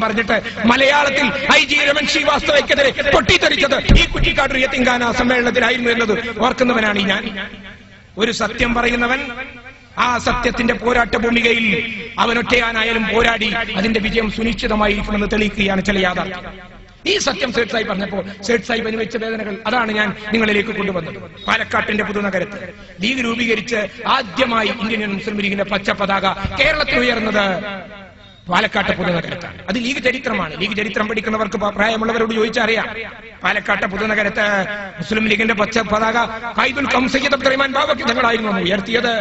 പറഞ്ഞിട്ട് മലയാളത്തിൽ IG രമൺ ശ്രീവാസ്തവയ്ക്കെതിരെ പൊട്ടിത്തെറിച്ചത് ഈ കുറ്റിക്കാട്ടൂർ യതീംഖാന സമ്മേളനത്തിലായിരുന്നു എന്നത് ഓർക്കുന്നവനാണ് ഞാൻ. ഒരു സത്യം പറയുന്നവൻ ആ സത്യത്തിന്റെ പോരാട്ട ഭൂമികയിൽ അവനൊറ്റയാനായാലും പോരാടി അതിന്റെ വിജയം സുനിശ്ചിതമായിരിക്കുമെന്ന് തെളിയിക്കുകയാണ് ചില യാഥാർത്ഥ്യം. ഈ സത്യം സേഠ് സാഹിബ് പറഞ്ഞപ്പോ സേഠ് സാഹിബ് അനുഭവിച്ച വേദനകൾ അതാണ് ഞാൻ നിങ്ങളിലേക്ക് കൊണ്ടുവന്നത്. പാലക്കാട്ടിന്റെ പുതുനഗരത്ത് ലീഗ് രൂപീകരിച്ച് ആദ്യമായി ഇന്ത്യൻ മുസ്ലിം ലീഗിന്റെ പച്ച പതാക കേരളത്തിൽ ഉയർന്നത് പാലക്കാട്ടെ പുതുനഗരത്താണ്. അത് ലീഗ് ചരിത്രമാണ്. ലീഗ് ചരിത്രം പഠിക്കുന്നവർക്ക് പ്രായമുള്ളവരോട് ചോദിച്ചറിയാം. പാലക്കാട്ടെ പുതുനഗരത്ത് മുസ്ലിം ലീഗിന്റെ പച്ച പതാക ഖൈദുൽ ഖം സയ്യിദ് അബ്ദുറഹ്മാൻ ബാവക്കി തങ്ങളായിരുന്നു ഉയർത്തിയത്.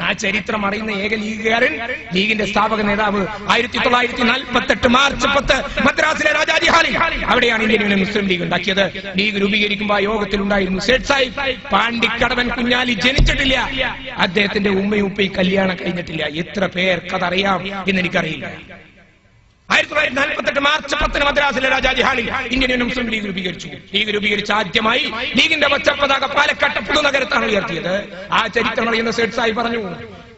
ആ ചരിത്രം അറിയുന്ന ഏക ലീഗുകാരൻ ലീഗിന്റെ സ്ഥാപക നേതാവ് 1948 മാർച്ച് 10 മദ്രാസിലെ രാജാജി ഹാളിൽ അവിടെയാണ് ഇന്ത്യൻ യൂണിയൻ മുസ്ലിം ലീഗ് ഉണ്ടാക്കിയത്. ലീഗ് രൂപീകരിക്കുമ്പോൾ ആ യോഗത്തിലുണ്ടായിരുന്നു സേഠ് സാഹിബ്. പാണ്ടിക്കടവൻ കുഞ്ഞാലി ജനിച്ചിട്ടില്ല, അദ്ദേഹത്തിന്റെ ഉമ്മയും ഉപ്പയും കല്യാണം കഴിഞ്ഞിട്ടില്ല. എത്ര പേർക്കതറിയാം എന്നെനിക്കറിയില്ല. 1948 മാർച്ച് 10 മദ്രാസിലെ രാജാജി ഹാളിൽ ഇന്ത്യൻ യൂണിയൻ മുസ്ലിം ലീഗ് രൂപീകരിച്ചു. ലീഗ് രൂപീകരിച്ച ആദ്യമായി ലീഗിന്റെ പച്ചപ്പതാക പാലക്കാട്ടെ പുതുനഗരത്താണ് ഉയർത്തിയത്. ആ ചരിത്രം അറിയുന്ന സേഠ് സാഹിബ് പറഞ്ഞു,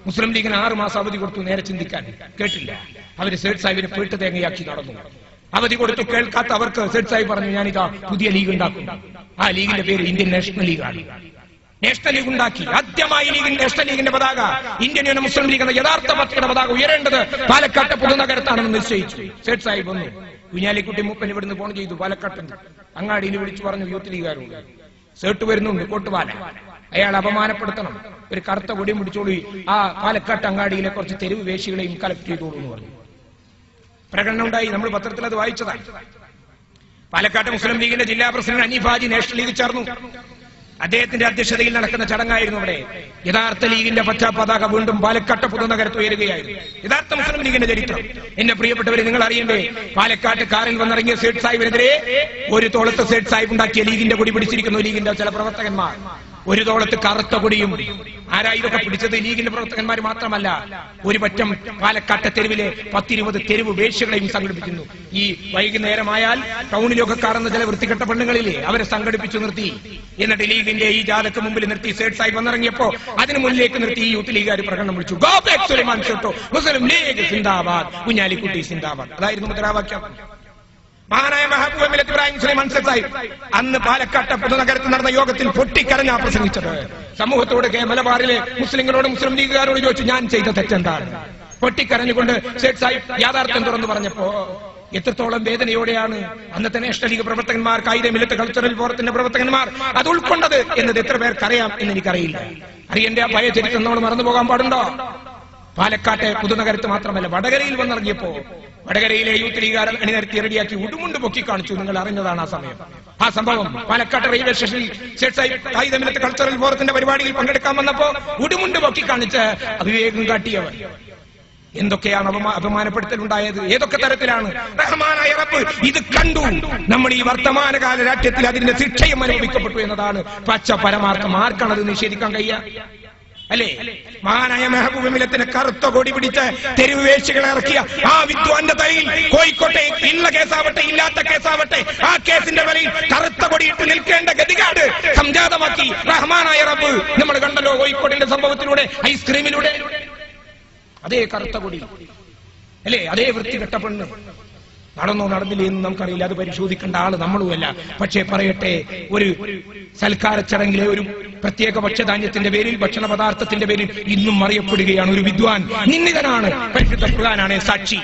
മുസ്ലിം ലീഗിന് 6 മാസം അവധി കൊടുത്തു. നേരെ ചിന്തിക്കാൻ കേട്ടില്ല. അവര് സേഠ് സാഹിബിനെ പേട്ട് തേങ്ങയാക്കി നടന്നു. അവധി കൊടുത്തു. കേൾക്കാത്ത അവർക്ക് സേഠ് സാഹിബ് പറഞ്ഞു, ഞാനിതാ പുതിയ ലീഗ് ഉണ്ടാക്കും. ആ ലീഗിന്റെ പേര് ഇന്ത്യൻ നാഷണൽ ലീഗാണ്. നാഷണൽ ലീഗ് ഉണ്ടാക്കി. ആദ്യമായി നാഷണൽ ലീഗിന്റെ പതാക, ഇന്ത്യൻ യൂണിയൻ മുസ്ലിം ലീഗ് എന്ന യഥാർത്ഥ പാർട്ടിയുടെ പതാക ഉയരേണ്ടത് പാലക്കാട്ടെ പുതുനഗരത്താണെന്ന് നിശ്ചയിച്ചു. സേഠ് സാഹിബ് വന്നു. കുഞ്ഞാലിക്കുട്ടി മൂപ്പൻ ഇവിടുന്ന് ഫോൺ ചെയ്തു. പാലക്കാട്ടിൽ അങ്ങാടിയിൽ വിളിച്ചു പറഞ്ഞു, യൂത്ത് ലീഗുകാരുണ്ട്, സേട്ട് വരുന്നുണ്ട് കോട്ടുപാല, അയാൾ അപമാനപ്പെടുത്തണം, ഒരു കറുത്ത കൊടിയും പിടിച്ചോളി, ആ പാലക്കാട്ട് അങ്ങാടിയിലെ കുറച്ച് തെരുവ് വേശികളെയും കളക്ട് ചെയ്തോളൂ എന്ന് പറഞ്ഞു. പ്രകടനം ഉണ്ടായി. നമ്മൾ പത്രത്തിൽ അത് വായിച്ചതാണ്. പാലക്കാട്ടെ മുസ്ലിം ലീഗിന്റെ ജില്ലാ president Hanif Haji National League ചേർന്നു. അദ്ദേഹത്തിന്റെ അധ്യക്ഷതയിൽ നടക്കുന്ന ചടങ്ങായിരുന്നു അവിടെ. യഥാർത്ഥ ലീഗിന്റെ പച്ച പതാക വീണ്ടും പാലക്കാട്ടെ പുതുനഗരത്ത് ഉയരുകയായിരുന്നു. യഥാർത്ഥ മുസ്ലിം ലീഗിന്റെ ചരിത്രം. എന്റെ പ്രിയപ്പെട്ടവരെ, നിങ്ങൾ അറിയണ്ടേ, പാലക്കാട്ട് കാറിൽ വന്നിറങ്ങിയ സേഠ് സാഹിബിനെതിരെ ഒരു തോളത്ത് സേഠ് സാഹിബ് ഉണ്ടാക്കിയ ലീഗിന്റെ കൊടി പിടിച്ചിരിക്കുന്നു ലീഗിന്റെ ചില പ്രവർത്തകന്മാർ. ഒരു തോളത്ത് കറുത്ത കൊടിയും. ആരാ ഇതൊക്കെ പിടിച്ചത്? ലീഗിന്റെ പ്രവർത്തകന്മാർ മാത്രമല്ല, ഒരു പറ്റം പാലക്കാട്ടെ തെരുവിലെ 10-20 തെരുവ് വേശ്യകളെയും സംഘടിപ്പിക്കുന്നു. ഈ വൈകുന്നേരമായാൽ ടൗണിലൊക്കെ കാണുന്ന ചില വൃത്തികെട്ട പെണ്ണുങ്ങളിലെ അവരെ സംഘടിപ്പിച്ചു നിർത്തി. എന്നിട്ട് ലീഗിന്റെ ഈ ജാഥക്ക് മുമ്പിൽ നിർത്തി സേഠ് സാഹിബ് വന്നിറങ്ങിയപ്പോ അതിന് മുന്നിലേക്ക് നിർത്തി ഈ യൂത്ത് ലീഗുകാർ പ്രകടനം വിളിച്ചു, ഗോ ബാക്ക് സുലൈമാൻ ഷെട്ടോ, മുസ്ലിം ലീഗ് സിന്ദാബാദ്, കുഞ്ഞാലിക്കുട്ടി സിന്ദാബാദ്. അതായിരുന്നു മുദ്രാവാക്യം. മഹാനായ മെഹബൂബ് മില്ലത്ത് ഇബ്രാഹിം സുലൈമാൻ സാഹിബ് അന്ന് പാലക്കാട്ടെ പുതുനഗരത്ത് നടന്ന യോഗത്തിൽ പൊട്ടിക്കരഞ്ഞാ പ്രസംഗിച്ചത്. സമൂഹത്തോട് മലബാറിലെ മുസ്ലിങ്ങളോട് മുസ്ലിം ലീഗുകാരോട് ചോദിച്ചു, ഞാൻ ചെയ്ത തെറ്റെന്താണ്? പൊട്ടിക്കരഞ്ഞുകൊണ്ട് സേഠ് സാഹിബ് യാഥാർത്ഥ്യം തുറന്നു പറഞ്ഞപ്പോ എത്രത്തോളം വേദനയോടെയാണ് അന്നത്തെ നാഷണൽ ലീഗ് പ്രവർത്തകന്മാർ, കായിക മില്ലത്ത് കൾച്ചറൽ ഫോറത്തിന്റെ പ്രവർത്തകന്മാർ അത് ഉൾക്കൊണ്ടത് എന്നത് എത്ര പേർക്കറിയാം എന്ന് എനിക്കറിയില്ല. അറിയന്റെ ആ ഭയ ചരിത്രം നമ്മൾ മറന്നു പോകാൻ പാടുണ്ടോ? പാലക്കാട്ടെ പുതുനഗരത്ത് മാത്രമല്ല, വടകരയിൽ വന്നിറങ്ങിയപ്പോ വടകരയിലെ യൂത്ത് ലീഗുകാരൻ അണിനിരത്തി റെഡിയാക്കി ഉടുമുണ്ട് പൊക്കി കാണിച്ചു. നിങ്ങൾ അറിഞ്ഞതാണ് ആ സമയം. ആ സംഭവം പാലക്കാട് റെയിൽവേ സ്റ്റേഷനിൽ സേഠ് സാഹിബ് കായിക മില്ലത്ത് കൾച്ചറൽ ഫോറത്തിന്റെ പരിപാടിയിൽ പങ്കെടുക്കാൻ വന്നപ്പോ ഉടുമുണ്ട് പൊക്കി കാണിച്ച് അവിവേകം കാട്ടിയവർ. എന്തൊക്കെയാണ് അപമാനപ്പെടുത്തലുണ്ടായത്? ഏതൊക്കെ തരത്തിലാണ്? റഹ്മാനായ റബ്ബ് ഇത് കണ്ടു. നമ്മൾ ഈ വർത്തമാനകാല രാഷ്ട്രീയത്തിൽ അതിന്റെ ശിക്ഷയും അനുഭവിക്കപ്പെട്ടു എന്നതാണ് പച്ച പരമാർത്ഥം. ആർക്കാണത് നിഷേധിക്കാൻ കഴിയുക? അല്ലേ? മഹാനായ മെഹബൂബ് മില്ലത്തിന് കറുത്ത കൊടി പിടിച്ച് തെരുവ് വേശികളെ ഇറക്കിയ ആ വിദ്വാന്റെ തലയിൽ കോഴിക്കോട്ടെ ഉള്ള കേസാവട്ടെ ഇല്ലാത്ത കേസാവട്ടെ ആ കേസിന്റെ വരയിൽ കറുത്ത കൊടിയിട്ട് നിൽക്കേണ്ട ഗതികേട് സംജാതമാക്കി റഹ്മാനായ റബ്ബ്. നമ്മൾ കണ്ടല്ലോ കോഴിക്കോടിന്റെ സംഭവത്തിലൂടെ, ഐസ്ക്രീമിലൂടെ. അതേ കറുത്ത കൊടി അല്ലേ? അതേ വൃത്തികെട്ട പെണ്ണ് നടന്നോ നടന്നില്ലേ എന്ന് നമുക്കറിയില്ല. അത് പരിശോധിക്കേണ്ട ആള് നമ്മളുമല്ല. പക്ഷേ പറയട്ടെ, ഒരു സൽക്കാര ചടങ്ങിലെ ഒരു പ്രത്യേക ഭക്ഷ്യധാന്യത്തിന്റെ പേരിൽ, ഭക്ഷണ പദാർത്ഥത്തിന്റെ പേരിൽ ഇന്നും അറിയപ്പെടുകയാണ് ഒരു വിദ്വാൻ. നിന്ദിതനാണ്. പരിശുദ്ധ ഖുർആനാണ് സാക്ഷി.